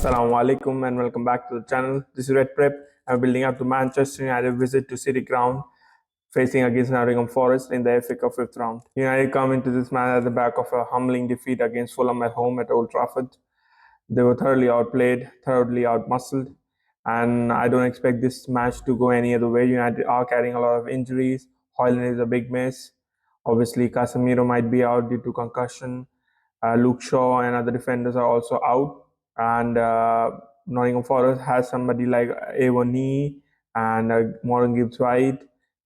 Assalamu alaikum and welcome back to the channel. This is Red Prep. I'm building up to Manchester United visit to City Ground, facing against Nottingham Forest in the FA Cup fifth round. United come into this match at the back of a humbling defeat against Fulham at home at Old Trafford. They were thoroughly outplayed, thoroughly outmuscled, and I don't expect this match to go any other way. United are carrying a lot of injuries. Højlund is a big miss. Obviously, Casemiro might be out due to concussion. Luke Shaw and other defenders are also out. And Nottingham Forest has somebody like Avoni and Morgan Gibbs White,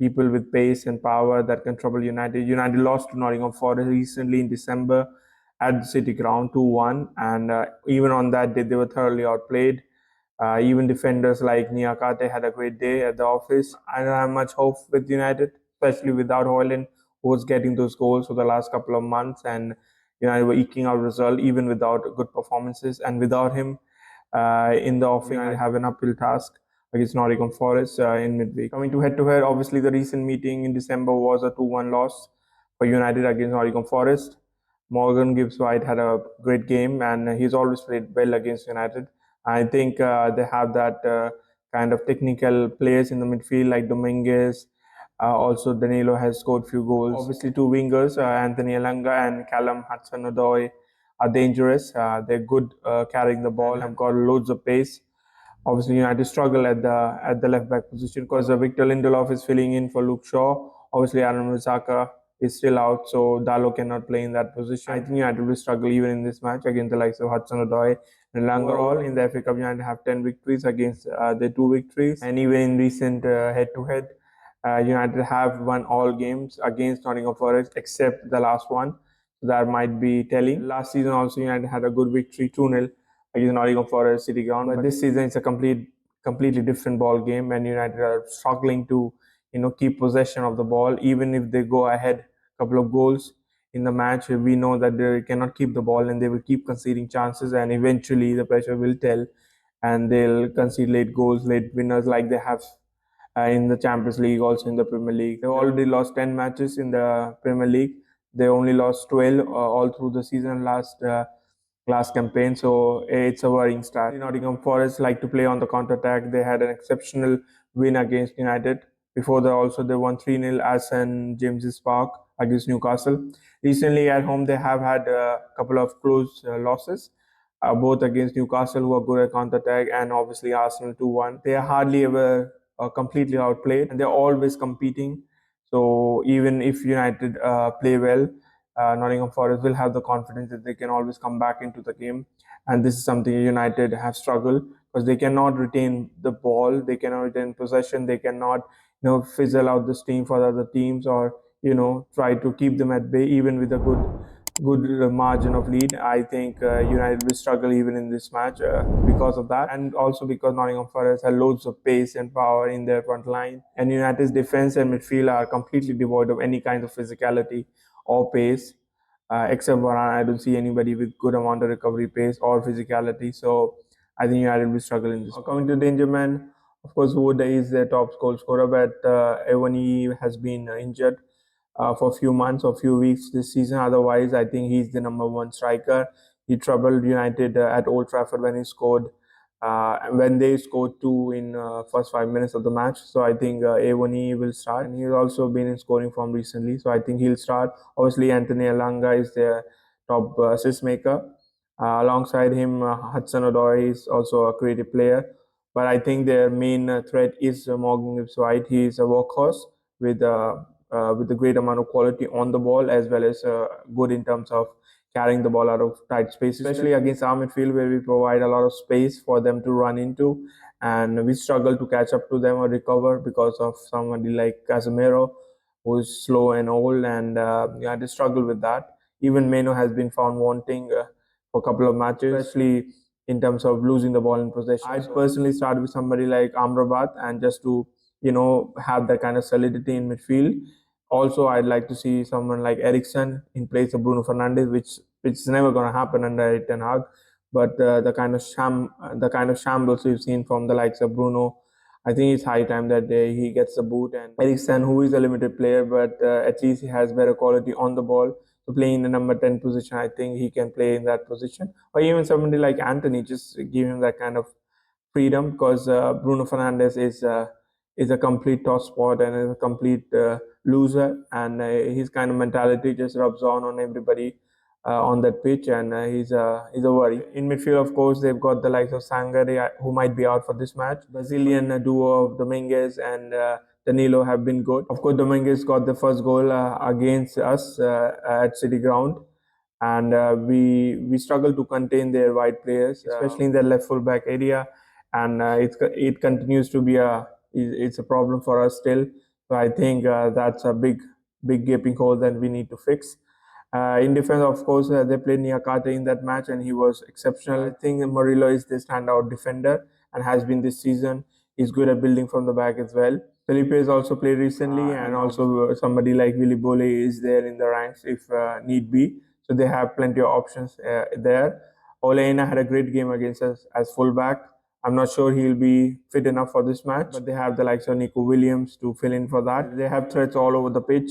people with pace and power that can trouble United. United lost to Nottingham Forest recently in December at the City Ground 2-1, and even on that day they were thoroughly outplayed. Even defenders like Niakate had a great day at the office. I don't have much hope with United, especially without Højlund, who was getting those goals for the last couple of months, and United were eking out result even without good performances. And without him in the offing, I have an uphill task against Nottingham Forest in midweek. Coming to head-to-head, obviously the recent meeting in December was a 2-1 loss for United against Nottingham Forest. Morgan Gibbs White had a great game, and he's always played well against United. I think they have that kind of technical players in the midfield like Dominguez. Also, Danilo has scored few goals. Obviously, two wingers, Anthony Elanga and Callum Hudson-Odoi, are dangerous. They're good carrying the ball, have got loads of pace. Obviously, United struggle at the left back position because Victor Lindelof is filling in for Luke Shaw. Obviously, Aaron Wan-Bissaka is still out, so Dalot cannot play in that position. I think United will struggle even in this match against the likes of Hudson-Odoi and Elanga. Overall, in the FA Cup, United have 10 victories against their 2 victories, and even in recent head-to-head, United have won all games against Nottingham Forest except the last one. So that might be telling. Last season also United had a good victory 2-0 against Nottingham Forest City Ground. But this season it's a completely different ball game, and United are struggling to keep possession of the ball. Even if they go ahead a couple of goals in the match, we know that they cannot keep the ball and they will keep conceding chances, and eventually the pressure will tell and they'll concede late goals, late winners like they have in the Champions League, also in the Premier League. They already lost 10 matches in the Premier League. They only lost 12 all through the season last campaign, so it's a worrying start. Nottingham Forest like to play on the counter-attack. They had an exceptional win against United. Before that also they won 3-0 at St James's Park against Newcastle. Recently at home they have had a couple of close losses, both against Newcastle, who are good at counter-attack, and obviously Arsenal 2-1. They are hardly ever completely outplayed, and they're always competing. So even if United play well, Nottingham Forest will have the confidence that they can always come back into the game. And this is something United have struggled because they cannot retain the ball, they cannot retain possession, they cannot fizzle out the steam for the other teams, or try to keep them at bay even with a good margin of lead. I think United will struggle even in this match because of that, and also because Nottingham Forest has loads of pace and power in their front line, and United's defense and midfield are completely devoid of any kind of physicality or pace. Except Varane, I don't see anybody with good amount of recovery pace or physicality. So I think United will struggle in this. Coming to danger man, of course, Wood is their top goal scorer, but Avoni has been injured for a few months or few weeks this season. Otherwise, I think he's the number one striker. He troubled United at Old Trafford when he scored, when they scored 2 in first 5 minutes of the match. So I think Avoni will start, and he's also been in scoring form recently. So I think he'll start. Obviously, Anthony Elanga is their top assist maker. Alongside him, Hudson-Odoi is also a creative player. But I think their main threat is Morgan Gibbs White. He is a workhorse with a great amount of quality on the ball, as well as good in terms of carrying the ball out of tight space, especially against our midfield, where we provide a lot of space for them to run into, and we struggle to catch up to them or recover because of somebody like Casemiro, who is slow and old, and they struggle with that. Even Meno has been found wanting for a couple of matches, especially in terms of losing the ball in possession. I'd personally start with somebody like Amrabat, and just to have that kind of solidity in midfield. Also, I'd like to see someone like Eriksen in place of Bruno Fernandes, which is never going to happen under Erik ten Hag. But the kind of shambles we've seen from the likes of Bruno, I think it's high time that he gets the boot. And Eriksen, who is a limited player, but at least he has better quality on the ball. So playing in the number 10 position, I think he can play in that position. Or even somebody like Anthony, just give him that kind of freedom, because Bruno Fernandes is a complete toss spot and is a complete loser, and his kind of mentality just rubs on everybody on that pitch, and he's a worry. In midfield, of course, they've got the likes of Sangare, who might be out for this match. Brazilian duo of Dominguez and Danilo have been good. Of course, Dominguez got the first goal against us at City Ground, and we struggle to contain their wide players, especially in their left full back area, and it continues to be it's a problem for us still. So I think that's a big gaping hole that we need to fix. In defense, of course, they played Niakate in that match, and he was exceptional. I think Murillo is the standout defender and has been this season. He's good at building from the back as well. Felipe has also played recently, and also somebody like Willy Bole is there in the ranks if need be. So they have plenty of options there. Ole Aina had a great game against us as fullback. I'm not sure he'll be fit enough for this match, but they have the likes of Nico Williams to fill in for that. They have threats all over the pitch,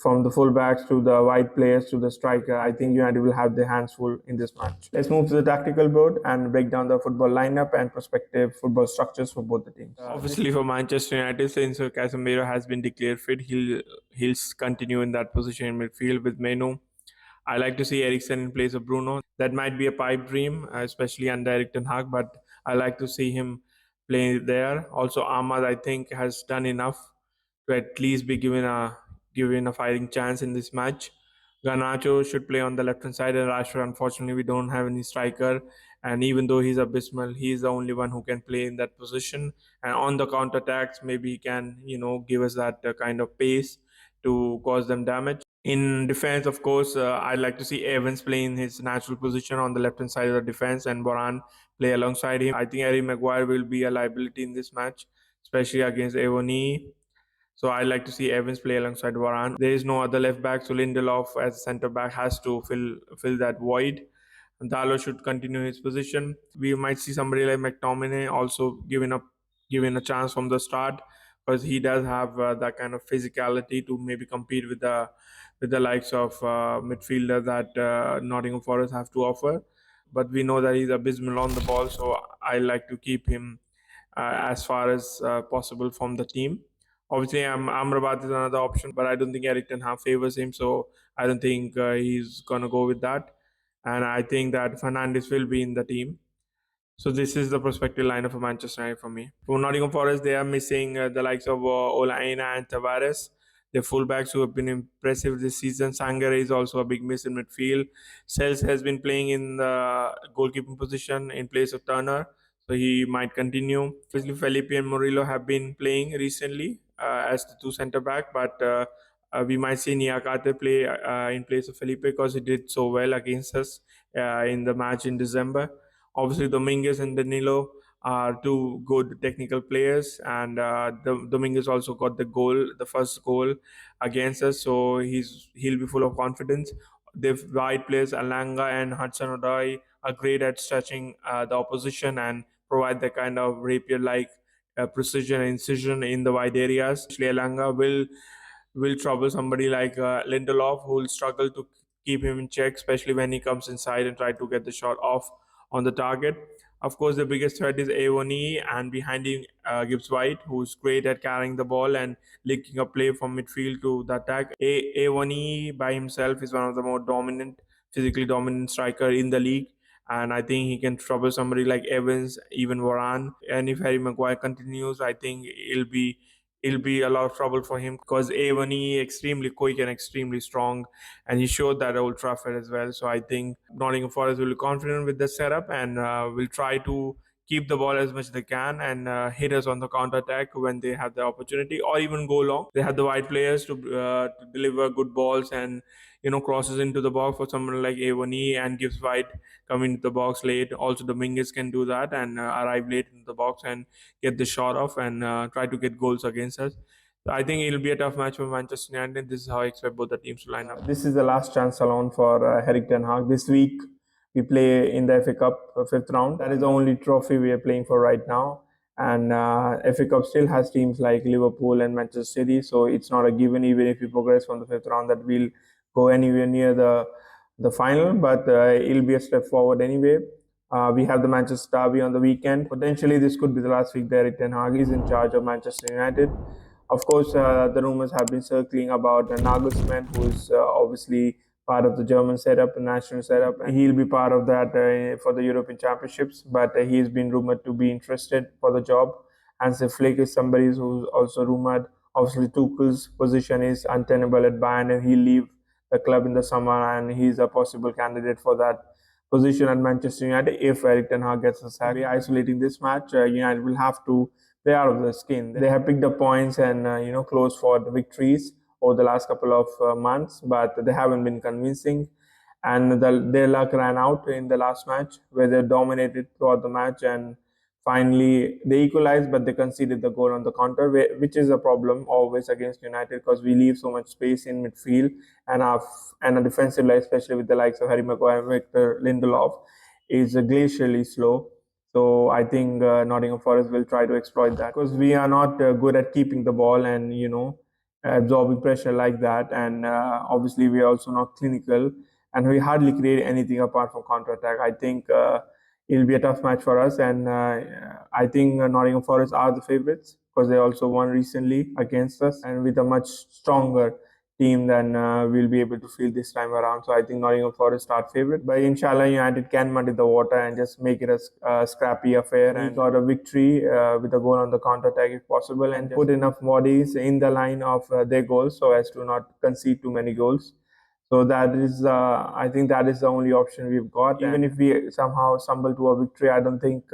from the fullbacks to the wide players to the striker. I think United will have their hands full in this match. Let's move to the tactical board and break down the football lineup and prospective football structures for both the teams. Obviously, for Manchester United, since Casemiro has been declared fit, he'll continue in that position in midfield with Menu. I like to see Eriksen in place of Bruno. That might be a pipe dream, especially under Erik ten Hag, but I like to see him play there. Also, Ahmad, I think, has done enough to at least be given a fighting chance in this match. Garnacho should play on the left hand side, and Rashford, unfortunately, we don't have any striker. And even though he's abysmal, he's the only one who can play in that position. And on the counter attacks, maybe he can, give us that kind of pace to cause them damage. In defense, of course, I'd like to see Evans play in his natural position on the left hand side of the defense, and Varane play alongside him. I think Harry Maguire will be a liability in this match, especially against Avoni. So I like to see Evans play alongside Varane. There is no other left back, so Lindelof as centre back has to fill that void. Dalo should continue his position. We might see somebody like McTominay also given a chance from the start, because he does have that kind of physicality to maybe compete with the likes of midfielder that Nottingham Forest have to offer. But we know that he's abysmal on the ball, so I like to keep him as far as possible from the team. Obviously, Amrabat is another option, but I don't think Erik ten Hag favors him, so I don't think he's gonna go with that. And I think that Fernandes will be in the team. So this is the prospective lineup for Manchester United for me. For Nottingham Forest, they are missing the likes of Ola Aina and Tavares, the fullbacks who have been impressive this season. Sangare is also a big miss in midfield. Sels has been playing in the goalkeeping position in place of Turner, so he might continue. Obviously, Felipe and Murillo have been playing recently as the two centre back, but we might see Niakate play in place of Felipe, because he did so well against us in the match in December. Obviously, Dominguez and Danilo are two good technical players, and Dominguez also got the first goal against us, so he'll be full of confidence. The wide players Alanga and Hudson-Odoi are great at stretching the opposition and provide the kind of rapier-like precision and incision in the wide areas. Alanga will trouble somebody like Lindelof, who will struggle to keep him in check, especially when he comes inside and try to get the shot off on the target. Of course, the biggest threat is Avoni, and behind him, Gibbs White, who's great at carrying the ball and linking a play from midfield to the attack. Avoni by himself is one of the more physically dominant striker in the league, and I think he can trouble somebody like Evans, even Varane. And if Harry Maguire continues, I think it'll be a lot of trouble for him, because A1E extremely quick and extremely strong, and he showed that at Old Trafford as well. So I think Nottingham Forest will be confident with the setup, and will try to keep the ball as much as they can, and hit us on the counter attack when they have the opportunity, or even go long. They have the wide players to deliver good balls and crosses into the box for someone like A1E, and gives White come into the box late. Also, Dominguez can do that and arrive late into the box and get the shot off and try to get goals against us. So I think it'll be a tough match for Manchester United. This is how I expect both the teams to line up. This is the last chance alone for Erik ten Hag. This week we play in the FA Cup fifth round. That is the only trophy we are playing for right now. And FA Cup still has teams like Liverpool and Manchester City, so it's not a given even if we progress from the fifth round that we'll go anywhere near the final. But it'll be a step forward anyway. We have the Manchester Derby on the weekend. Potentially, this could be the last week that Erik ten Hag is in charge of Manchester United. Of course, the rumors have been circling about Nagelsmann, who is obviously part of the German setup, the national setup. He'll be part of that for the European Championships, but he's been rumored to be interested for the job. Hansi Flick is somebody who's also rumored. Obviously, Tuchel's position is untenable at Bayern, and he'll leave the club in the summer, and he's a possible candidate for that position at Manchester United if Erik ten Hag gets a sack. By isolating this match, United will have to play out of their skin. They have picked up points and close for the victories over the last couple of months, but they haven't been convincing. And their luck ran out in the last match where they dominated throughout the match, and finally they equalized, but they conceded the goal on the counter, which is a problem always against United because we leave so much space in midfield, and a defensive line, especially with the likes of Harry Maguire and Victor Lindelof, is glacially slow. So I think Nottingham Forest will try to exploit that because we are not good at keeping the ball and absorbing pressure like that, and obviously we are also not clinical, and we hardly create anything apart from counter attack. I think it'll be a tough match for us, and I think Nottingham Forest are the favourites because they also won recently against us, and with a much stronger team than we'll be able to field this time around. So I think Nottingham Forest start favourite, but inshallah United can muddy the water and just make it a scrappy affair and got a victory with a goal on the counter attack if possible, and put enough bodies in the line of their goals so as to not concede too many goals. So that is, I think that is the only option we've got. Even if we somehow stumble to a victory, I don't think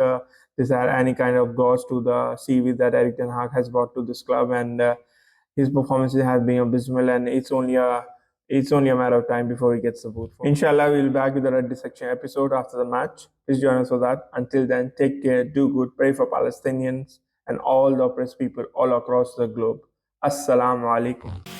this had any kind of goes to the CV that Erik ten Hag has brought to this club, and his performances have been abysmal, and it's only a matter of time before he gets the boot. Inshallah, we'll be back with a Red Dissection episode after the match. Please join us for that. Until then, take care, do good, pray for Palestinians and all the oppressed people all across the globe. Assalamu alaikum.